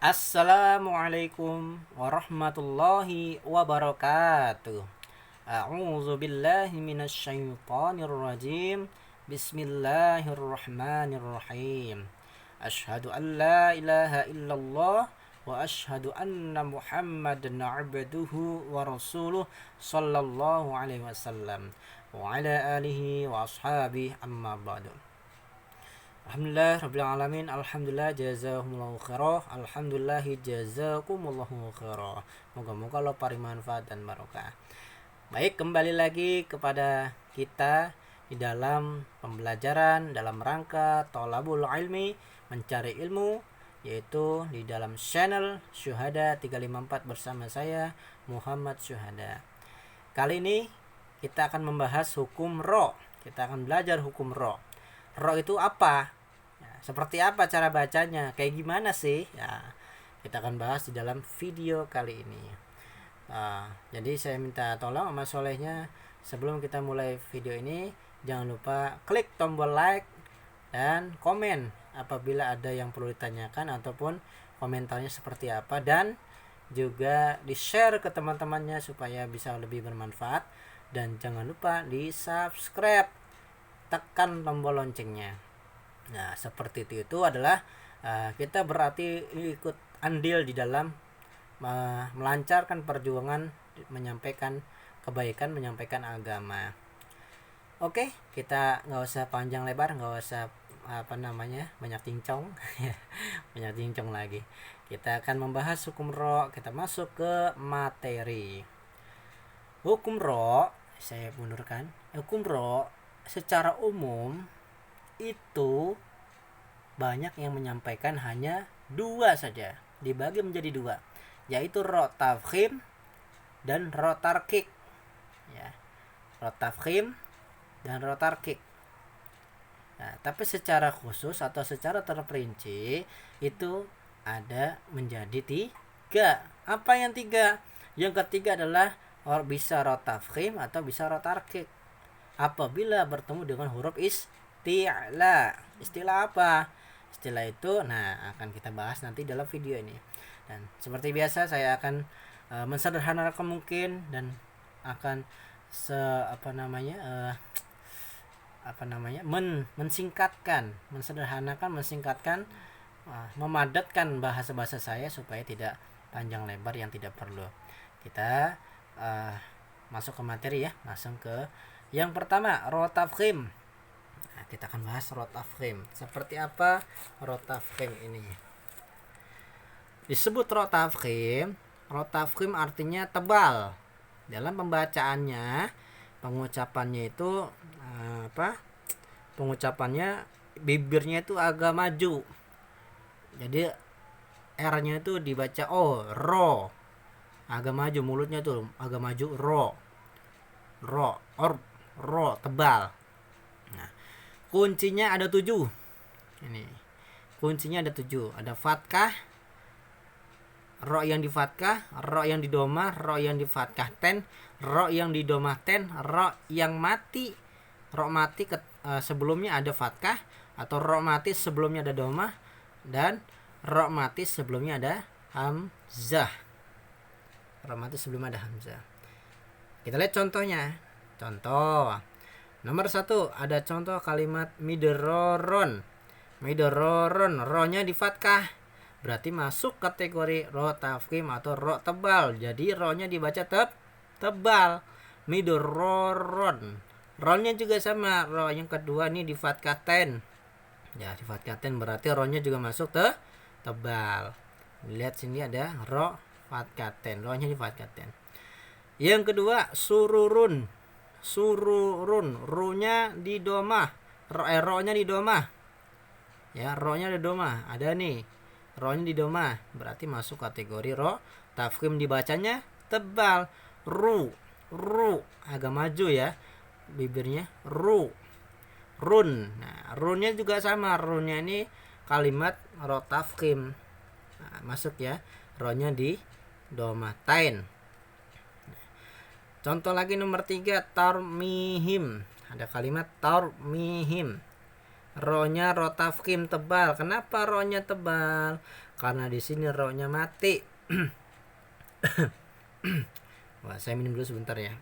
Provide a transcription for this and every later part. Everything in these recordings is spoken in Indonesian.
Assalamualaikum warahmatullahi wabarakatuh. A'udzu billahi minasyaitonir rajim. Bismillahirrahmanirrahim. Asyhadu an la ilaha illallah wa asyhadu anna Muhammadan 'abduhu wa rasuluh sallallahu alaihi wasallam wa ala alihi wa ashabihi amma ba'du. Alhamdulillah rabbil alamin, alhamdulillah jazakumullahu khairah, alhamdulillah jazakumullahu khairah. Moga-moga Allah pari manfaat dan barokah. Baik, kembali lagi kepada kita di dalam pembelajaran dalam rangka thalabul ilmi, mencari ilmu, yaitu di dalam channel Syuhada 354 bersama saya Muhammad Syuhada. Kali ini kita akan membahas hukum ro. Kita akan belajar hukum ro. Ro itu apa? Ya, seperti apa cara bacanya? Kayak gimana sih? Ya, kita akan bahas di dalam video kali ini. Jadi saya minta tolong sama solehnya, sebelum kita mulai video ini, jangan lupa klik tombol like dan komen apabila ada yang perlu ditanyakan ataupun komentarnya seperti apa, dan juga di share ke teman-temannya supaya bisa lebih bermanfaat, dan jangan lupa di subscribe, tekan tombol loncengnya. Nah, seperti itu adalah kita berarti ikut andil di dalam melancarkan perjuangan, menyampaikan kebaikan, menyampaikan agama. Oke, kita nggak usah panjang lebar, nggak usah banyak cincong banyak cincong lagi. Kita akan membahas hukum ro. Kita masuk ke materi hukum ro. Saya mundurkan. Hukum ro secara umum itu banyak yang menyampaikan hanya dua saja, dibagi menjadi dua, yaitu ro tafkhim dan ro tarkik. Ya, ro tafkhim dan ro tarkik. Nah, tapi secara khusus atau secara terperinci itu ada menjadi tiga. Apa yang tiga? Yang ketiga adalah bisa ro tafkhim atau bisa ro tarkik apabila bertemu dengan huruf isti'la. Istilah apa? Istilah itu akan kita bahas nanti dalam video ini. Dan seperti biasa saya akan mensederhanakan mungkin, dan akan mensingkatkan, memadatkan bahasa-bahasa saya supaya tidak panjang lebar yang tidak perlu. Kita masuk ke materi ya, langsung ke yang pertama, ro tafkhim. Nah, kita akan bahas ro tafkhim. Seperti apa ro tafkhim ini? Disebut ro tafkhim. Ro tafkhim artinya tebal. Dalam pembacaannya, pengucapannya itu Pengucapannya bibirnya itu agak maju. Jadi R-nya itu dibaca ro. Agak maju, mulutnya tuh agak maju, ro tebal. Nah, kuncinya ada 7. Ini kuncinya ada 7. Ada fathah, ro yang di fathah, ro yang di doma, ro yang di fathah ten, ro yang di doma ten, ro yang mati. Ro mati sebelumnya ada fathah, atau ro mati sebelumnya ada doma, dan ro mati sebelumnya ada hamzah. Ro mati sebelumnya ada hamzah. Kita lihat contohnya. Contoh nomor 1, ada contoh kalimat midroron. Ro-nya di fathah, berarti masuk kategori ro tafkhim atau ro tebal. Jadi ro-nya dibaca tebal. Midroron. Ro-nya juga sama. Ro yang kedua nih di fathah ten. Ya, di fathah ten berarti ro-nya juga masuk tebal. Lihat sini ada ro fathah ten. Ro-nya di fathah ten. Yang kedua, sururun. Ru-nya di domah. Ro-nya di domah. Ya, ro-nya di domah. Ada nih. Ro-nya di domah. Berarti masuk kategori ro tafkhim, dibacanya tebal. Ru. Agak maju ya bibirnya. Run. Nah, runnya juga sama. Runnya ini kalimat ro tafkhim. Nah, masuk ya. Ro-nya di domah tain. Contoh lagi nomor 3, tarmihim. Ada kalimat tarmihim. Ro-nya ro tafkhim tebal. Kenapa ro-nya tebal? Karena di sini ro-nya mati. Wah, saya minum dulu sebentar ya.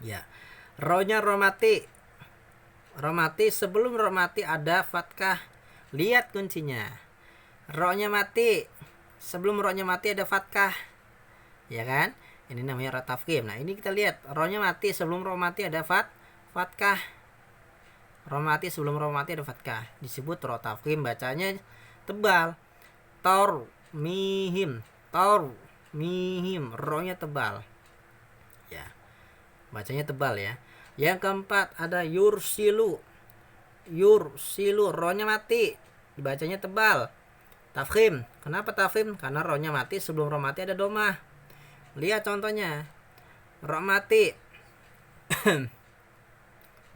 Ya. Ro-nya ro mati. Ro mati, sebelum ro mati ada fatkah. Lihat kuncinya. Ro-nya mati. Sebelum ro-nya mati ada fatkah. Ya kan? Ini namanya ro tafkhim. Nah, ini kita lihat ro-nya mati, sebelum ro mati ada fatkah. Ro mati, sebelum ro mati ada fatkah. Disebut ro tafkhim, bacanya tebal. Tor mihim. Tor mihim. Ro-nya tebal. Ya. Bacanya tebal ya. Yang keempat ada yursilu. Yursilu, ro-nya mati, dibacanya tebal. Tafkhim. Kenapa tafkhim? Karena ro-nya mati, sebelum ro mati ada domah. Lihat contohnya. Ro mati.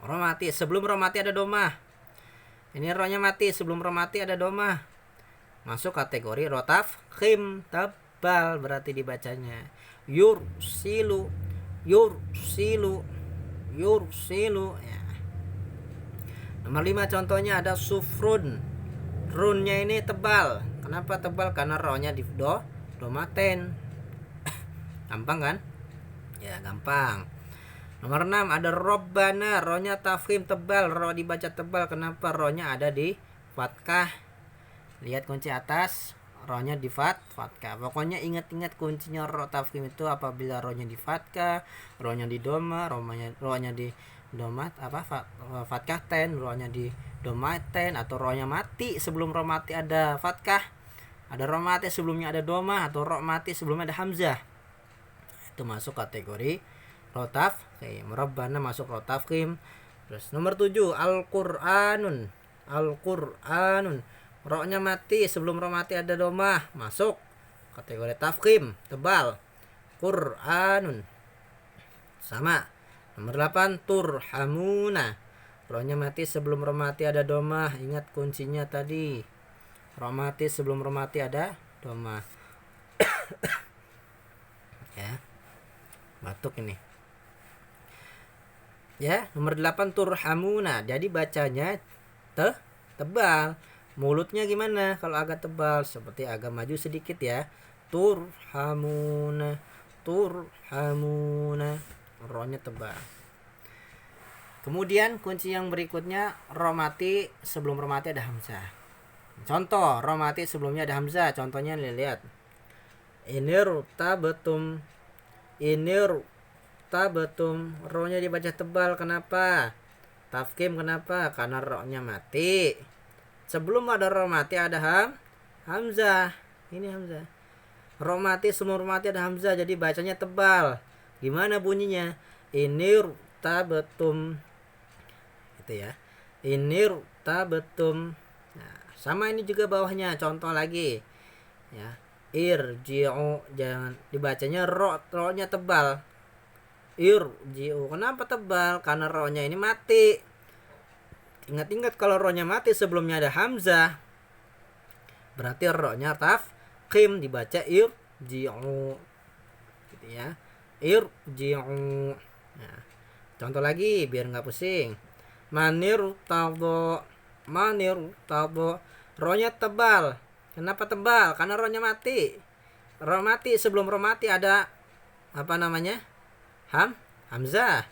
Ro mati, sebelum ro mati ada domah. Ini ro-nya mati, sebelum ro mati ada domah. Masuk kategori ro tafkhim, tebal berarti dibacanya. Yursilu. Yursilu. Yursilu ya. Nomor 5 contohnya ada sufrun. Runnya ini tebal. Kenapa tebal? Karena ro-nya di domaten. Gampang kan? Ya, gampang. Nomor 6 ada robbana. Ro-nya tafkhim tebal. Ro dibaca tebal. Kenapa? Ro-nya ada di fatkah. Lihat kunci atas. Ro-nya di fatkah. Pokoknya ingat-ingat kuncinya ro tafkhim itu apabila ro-nya di fatkah, ro-nya di doma, ro-nya di domat fatkah ten, ro-nya di domaten, atau ro-nya mati sebelum ro mati ada fatkah, ada ro mati sebelumnya ada doma, atau ro mati sebelumnya ada hamzah. Itu masuk kategori ro tafkhim. Rabbana masuk ro tafkhim. Terus nomor 7 Al-Qur'anun. Al-Qur'anun. Ro-nya mati, sebelum ro mati ada domah, masuk kategori tafkhim, tebal. Qur'anun. Sama. Nomor 8 turhamuna. Ro-nya mati, sebelum ro mati ada domah. Ingat kuncinya tadi. Ro mati, sebelum ro mati ada domah. Ya. Batuk ini. Ya, nomor 8 turhamuna. Jadi bacanya tebal. Mulutnya gimana kalau agak tebal? Seperti agak maju sedikit ya. Turhamuna. Turhamuna. Ro-nya tebal. Kemudian kunci yang berikutnya ro mati, sebelum ro mati ada hamzah. Contoh, ro mati sebelumnya ada hamzah. Contohnya lihat. Inirtabatum. Inirtabatum. Ro-nya dibaca tebal. Kenapa? Tafkhim kenapa? Karena ro-nya mati. Sebelum ada ro mati ada hamzah. Ini hamzah. Ro mati, sebelum ro mati ada hamzah, jadi bacanya tebal. Gimana bunyinya? Inirtabatum. Itu ya. Inirtabatum. Nah, sama ini juga bawahnya. Contoh lagi. Ya. Irji'u, jangan dibacanya ro-nya tebal. Irji'u. Kenapa tebal? Karena ro-nya ini mati. Ingat-ingat kalau ro-nya mati sebelumnya ada hamzah, berarti ro-nya tafkhim, dibaca irji'u. Gitu ya. Irji'u. Nah, contoh lagi biar nggak pusing. Manir tabo. Manir tabo. Ro-nya tebal. Kenapa tebal? Karena ro-nya mati. Ro mati, sebelum ro mati ada apa namanya? Hamzah.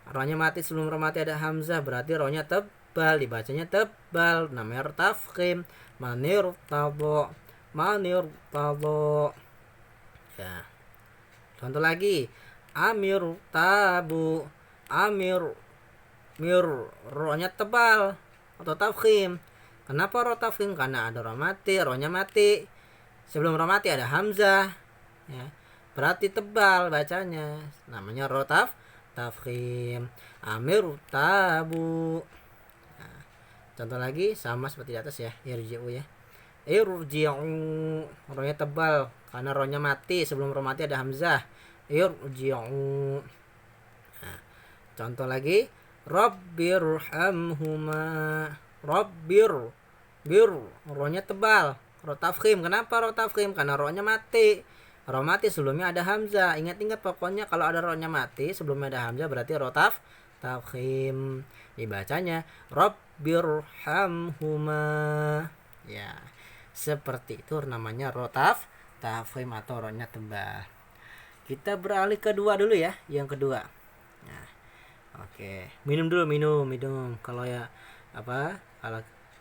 Ro-nya mati, sebelum ro mati ada hamzah, berarti ro-nya tebal, dibacanya tebal, namanya tafkhim. Manir tabo. Manir tabo. Ya. Contoh lagi. Amir tabu. Amir. Mir. Ro-nya tebal atau tafkhim. Kenapa ro tafkhim? Karena ada ro mati, ro-nya mati. Sebelum ro mati ada hamzah. Ya. Berarti tebal bacanya. Namanya ro tafkhim. Amir tabu. Nah, contoh lagi sama seperti di atas ya. Irji'u ya. Irji'u. Ro-nya tebal karena ro-nya mati, sebelum ro mati ada hamzah. Irji'u. Nah, contoh lagi. Rabbirhamhuma. Bir. Ro-nya tebal. Ro tafkhim. Kenapa ro tafkhim? Karena ro-nya mati. Ro mati sebelumnya ada hamzah. Ingat-ingat pokoknya kalau ada ro-nya mati sebelumnya ada hamzah berarti ro tafkhim. Dibacanya Rabbirhamhuma. Ya, seperti itu namanya ro tafkhim atau ro-nya tebal. Kita beralih ke dua dulu ya, yang kedua. Nah, oke, minum dulu, minum. Kalau ya apa?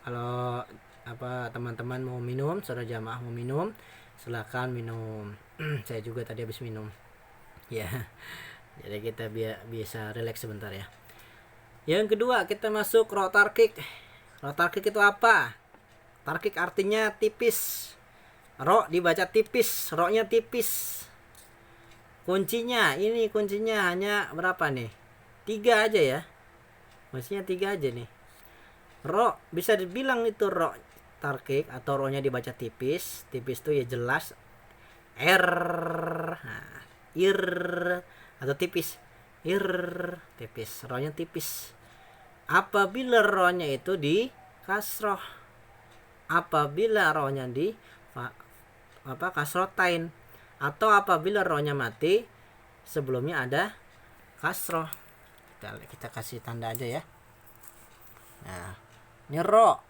Kalau apa teman-teman mau minum, saudara jamaah mau minum, silakan minum. Saya juga tadi habis minum. Ya. Jadi kita bisa relax sebentar ya. Yang kedua, kita masuk ro tarkik. Ro tarkik itu apa? Tarkik artinya tipis. Ro dibaca tipis, ro-nya tipis. Kuncinya hanya berapa nih? 3 aja ya. Maksudnya 3 aja nih. Ro bisa dibilang itu ro tarkik atau ro-nya dibaca tipis. Tipis tuh ya jelas. R, nah, ir atau tipis. Ir, tipis. Ro-nya tipis. Apabila ro-nya itu di kasroh. Apabila ro-nya di kasrotain. Atau apabila ro-nya mati sebelumnya ada kasroh. Kita kasih tanda aja ya. Nah, ini ro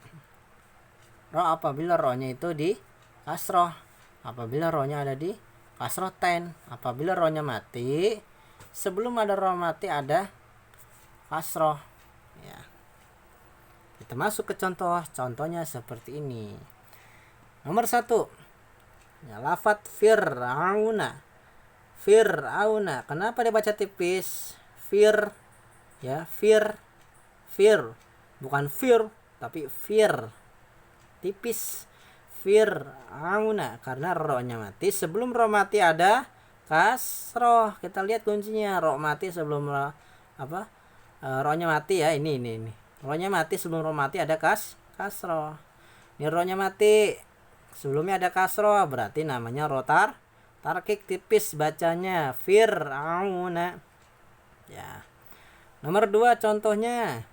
apabila ro-nya itu di kasroh. Apabila ro-nya ada di kasrotain. Apabila ro-nya mati sebelum ada ro mati ada kasroh. Ya. Kita masuk ke contohnya seperti ini. Nomor 1. Ya, lafat Fir'auna. Kenapa dibaca tipis? Ya, fir. Bukan fir, tapi fir. Tipis. Fir'auna karena ro-nya mati. Sebelum ro mati ada kasroh. Kita lihat kuncinya, ro mati sebelum ro-nya mati ya. Ini. Ro-nya mati sebelum ro mati ada kasroh. Ini ro-nya mati sebelumnya ada kasroh, berarti namanya ro tarkik tipis bacanya Fir'auna. Ya. Nomor 2 contohnya.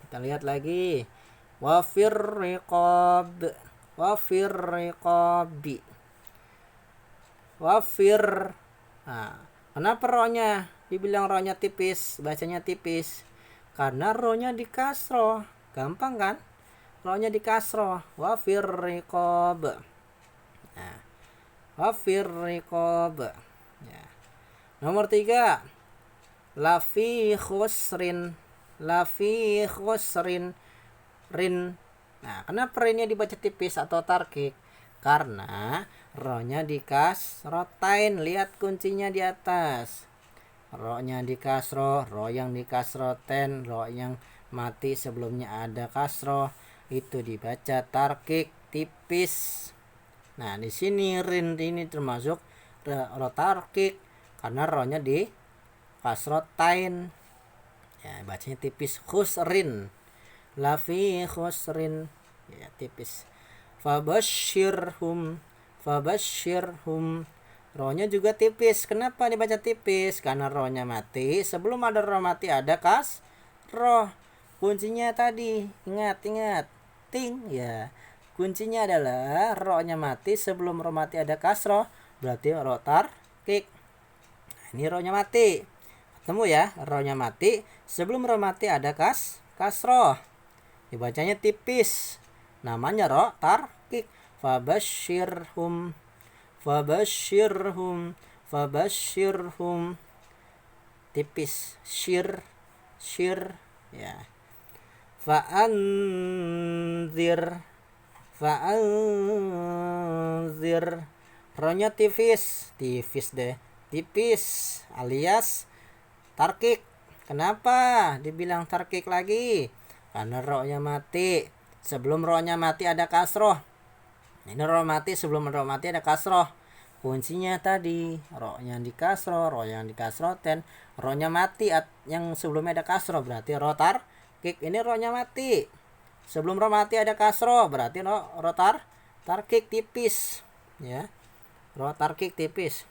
Kita lihat lagi. Wa firriqabi. Nah, kenapa ro-nya dibilang ro-nya tipis, bacanya tipis? Karena ro-nya di kasroh. Gampang kan? Ro-nya di kasroh. Wa firriqab. Nah, wa firriqab. Ya. Nomor 3. Lafi khusrin. Rin. Nah, kenapa rinnya dibaca tipis atau tarkik? Karena ro-nya di kasrotain. Lihat kuncinya di atas. Ro-nya di kasroh, ro yang di kasroten, ro yang mati sebelumnya ada kasroh, itu dibaca tarkik tipis. Nah, di sini rin ini termasuk ro tarkik karena ro-nya di kasrotain. Ya, bacanya tipis. Khusrin. Lafi khusrin. Ya, tipis. Fabashshirhum. Ro-nya juga tipis. Kenapa dibaca tipis? Karena ro-nya mati. Sebelum ada ro mati ada kasroh. Kuncinya tadi, ingat. Ting ya. Kuncinya adalah ro-nya mati sebelum ro mati ada kasroh, berarti ro tarkik. Nah, ini ro-nya mati. Ketemu ya, ro-nya mati sebelum ro mati ada kasroh. Dibacanya tipis. Namanya ro tarkik. Fabashshirhum. Tipis. Shir ya. Fa'anzir. Ro-nya tipis deh. Tipis alias tarkik. Kenapa dibilang tarkik lagi? Karena ro-nya mati. Sebelum ro-nya mati ada kasroh. Ini ro mati sebelum ro mati ada kasroh. Kuncinya tadi ro-nya di kasroh, ro yang di kasroten, ro-nya mati yang sebelumnya ada kasroh berarti ro tarkik. Ini ro-nya mati. Sebelum ro mati ada kasroh berarti ro tarkik tipis. Ya. Ro tarkik tipis.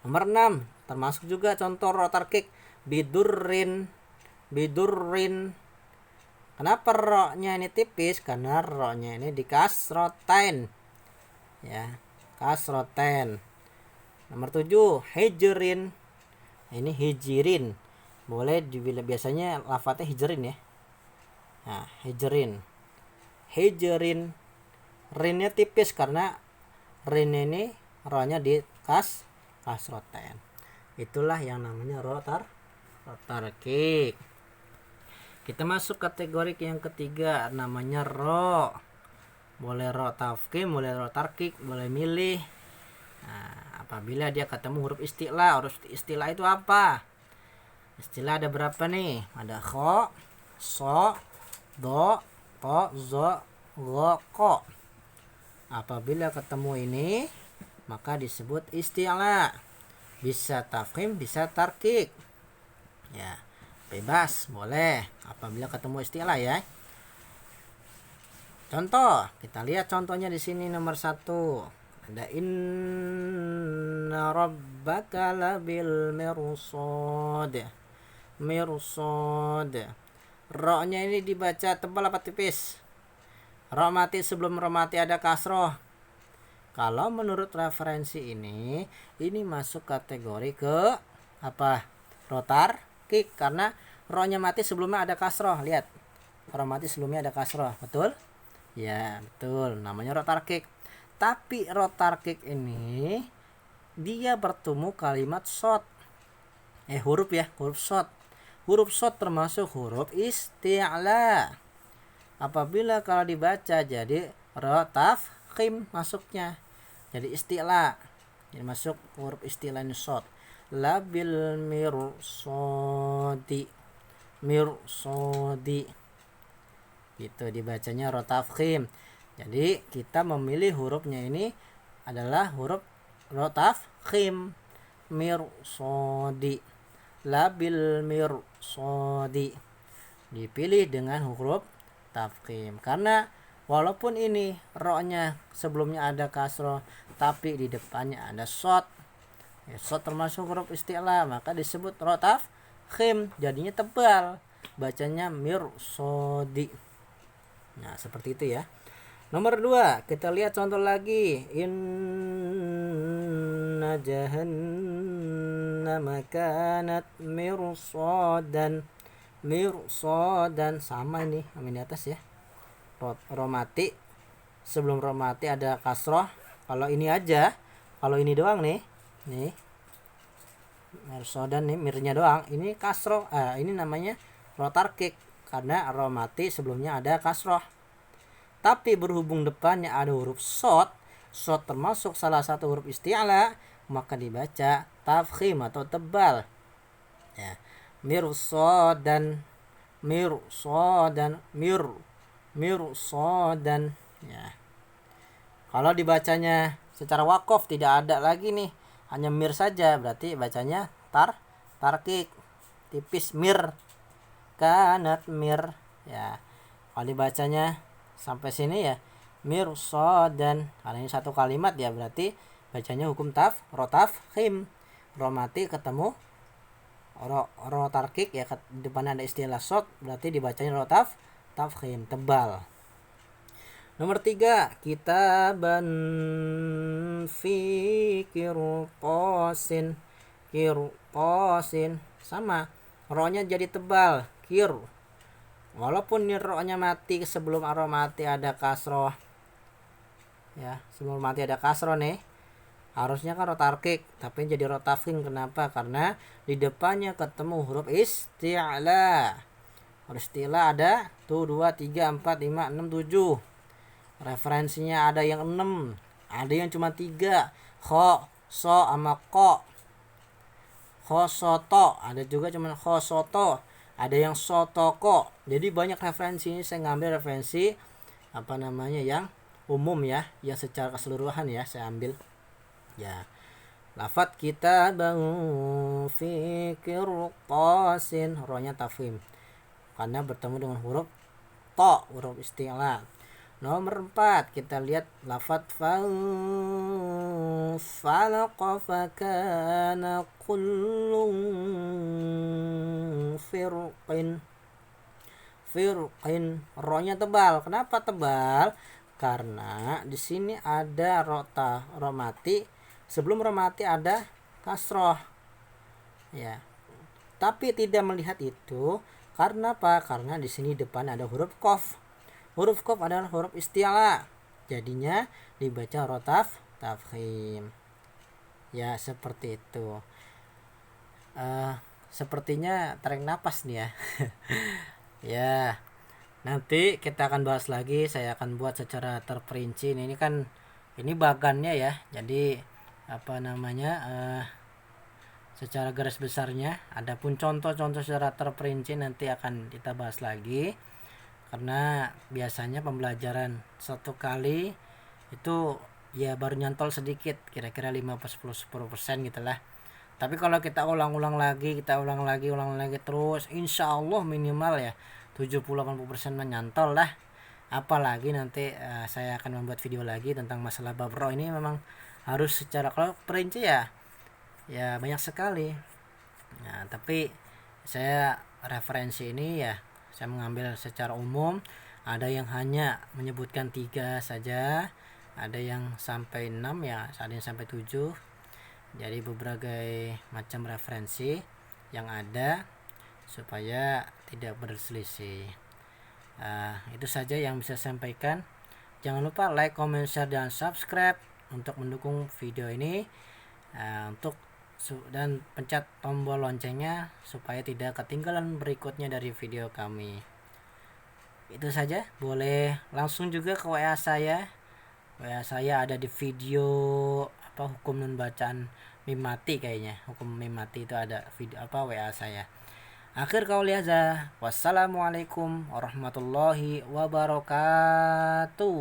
Nomor 6 termasuk juga contoh ro tarkik bidurrin. Kenapa ro-nya ini tipis? Karena ro-nya ini di kasrotain. Ya, kasrotain. Nomor 7, hijrin. Ini hijirin. boleh dibilang biasanya lafadznya hijrin ya. Nah, hijrin, rinnya tipis karena rin ini rohnya di kasroten. Itulah yang namanya ro tarkik. Kita masuk kategori yang ketiga, namanya ro. Boleh ro tafkhim, boleh ro tarkik, boleh milih. Nah, apabila dia ketemu huruf istilah. Huruf istilah itu apa? Istilah ada berapa nih? Ada kho, so, do, to, zo, go, ko. Apabila ketemu ini, maka disebut istilah. Bisa tafkhim, bisa tarkik. Ya, bebas, boleh apabila ketemu istilah ya. Contoh, kita lihat contohnya di sini nomor 1. Ada inna rabbaka labil mirsad. Mirsad. Ro-nya ini dibaca tebal apa tipis? Ro mati sebelum ro mati ada kasroh. Kalau menurut referensi ini masuk kategori ke apa? Ro tarkik karena ro-nya mati sebelumnya ada kasroh. Lihat, ro mati sebelumnya ada kasroh, betul? Ya, betul. Namanya ro tarkik. Tapi ro tarkik ini dia bertemu kalimat shot. Huruf ya, huruf shot. Huruf shot termasuk huruf isti'la. Apabila kalau dibaca jadi ro tafkhim masuknya. Jadi isti'la. Jadi masuk huruf isti'la ini shot. Labil mirsadi. Mirsadi. Gitu dibacanya ro tafkhim. Jadi kita memilih hurufnya ini adalah huruf ro tafkhim. Mirsadi. Labil mirsadi. Dipilih dengan huruf tafkhim karena walaupun ini ro-nya sebelumnya ada kasroh tapi di depannya ada shot. Ya, shot termasuk huruf isti'la, maka disebut ro tafkhim, jadinya tebal, bacanya mirsadi. Nah, seperti itu ya. Nomor 2, kita lihat contoh lagi. Inna jahannama kanat mirsadan. Mirsadan sama ini amin di atas ya. Ro mati sebelum ro mati ada kasroh. Kalau ini aja, kalau ini doang nih. Nih. Mirsadan nih mirnya doang. Ini kasroh. Ini namanya ro tarkik karena ro mati sebelumnya ada kasroh. Tapi berhubung depannya ada huruf shot termasuk salah satu huruf isti'la, maka dibaca tafkhim atau tebal. Ya. Mirsadan, mirsadan, mirsadan. Ya. Kalau dibacanya secara wakof tidak ada lagi nih, hanya mir saja, berarti bacanya tarkik, tipis mir, kanat mir. Ya. Kalau dibacanya sampai sini ya mirsadan, karena ini satu kalimat ya, berarti bacanya hukum ro tafkhim. Ro mati ketemu ro tarkik ya, di depannya ada istilah shot, berarti dibacanya ro tafkhim, tebal. Nomor 3, kitaban fi qirtasin. Qirtasin sama, ro-nya jadi tebal, walaupun ini ro-nya mati sebelum ro mati ada kasroh. Ya, sebelum mati ada kasroh nih. Harusnya kan ro tarkik, tapi jadi ro tafkhim. Kenapa? Karena di depannya ketemu huruf isti'la. Huruf isti'la ada tuh 2, 3, 4, 5, 6, 7. Referensinya ada yang 6, ada yang cuma 3. Kho, so, sama ko. Khosoto, ada juga cuma khosoto. Ada yang sotoko. Jadi banyak referensi ini, saya ngambil referensi yang umum ya, yang secara keseluruhan ya saya ambil. Ya. Lafadz kitaban fi qirtasin, ro-nya tafkhim karena bertemu dengan huruf to, huruf isti'la. Nomor 4, kita lihat lafadz falaqa fakana kullun firqin. Ro-nya tebal. Kenapa tebal? Karena di sini ada ro mati sebelum ro mati ada kasroh. Ya. tapi tidak melihat itu. Karena apa? Karena di sini depan ada huruf qaf. Huruf qaf adalah huruf isti'la. Jadinya dibaca rotaf tafkhim. Ya, seperti itu. Sepertinya tarik napas nih ya. Ya, nanti kita akan bahas lagi. Saya akan buat secara terperinci. Ini kan ini bagannya ya. Jadi apa namanya? Secara garis besarnya. Adapun contoh-contoh secara terperinci nanti akan kita bahas lagi. Karena biasanya pembelajaran satu kali itu ya baru nyantol sedikit, kira-kira 5-10% gitu lah. Tapi kalau kita ulang-ulang lagi terus, insya Allah minimal ya 70-80% menyantol lah. Apalagi nanti saya akan membuat video lagi tentang masalah bab ro. Ini memang harus secara, kalau perinci ya banyak sekali. Nah, tapi saya referensi ini ya saya mengambil secara umum. Ada yang hanya menyebutkan 3 saja, ada yang sampai 6 ya, ada yang sampai 7. Jadi berbagai macam referensi yang ada supaya tidak berselisih. Itu saja yang bisa saya sampaikan. Jangan lupa like, comment, share, dan subscribe untuk mendukung video ini. Untuk dan pencet tombol loncengnya supaya tidak ketinggalan berikutnya dari video kami. Itu saja. Boleh langsung juga ke WA saya. WA saya ada di video hukum nun bacaan mim mati kayaknya. Hukum mim mati itu ada video WA saya. Akhir qauli hadza. Wassalamualaikum warahmatullahi wabarakatuh.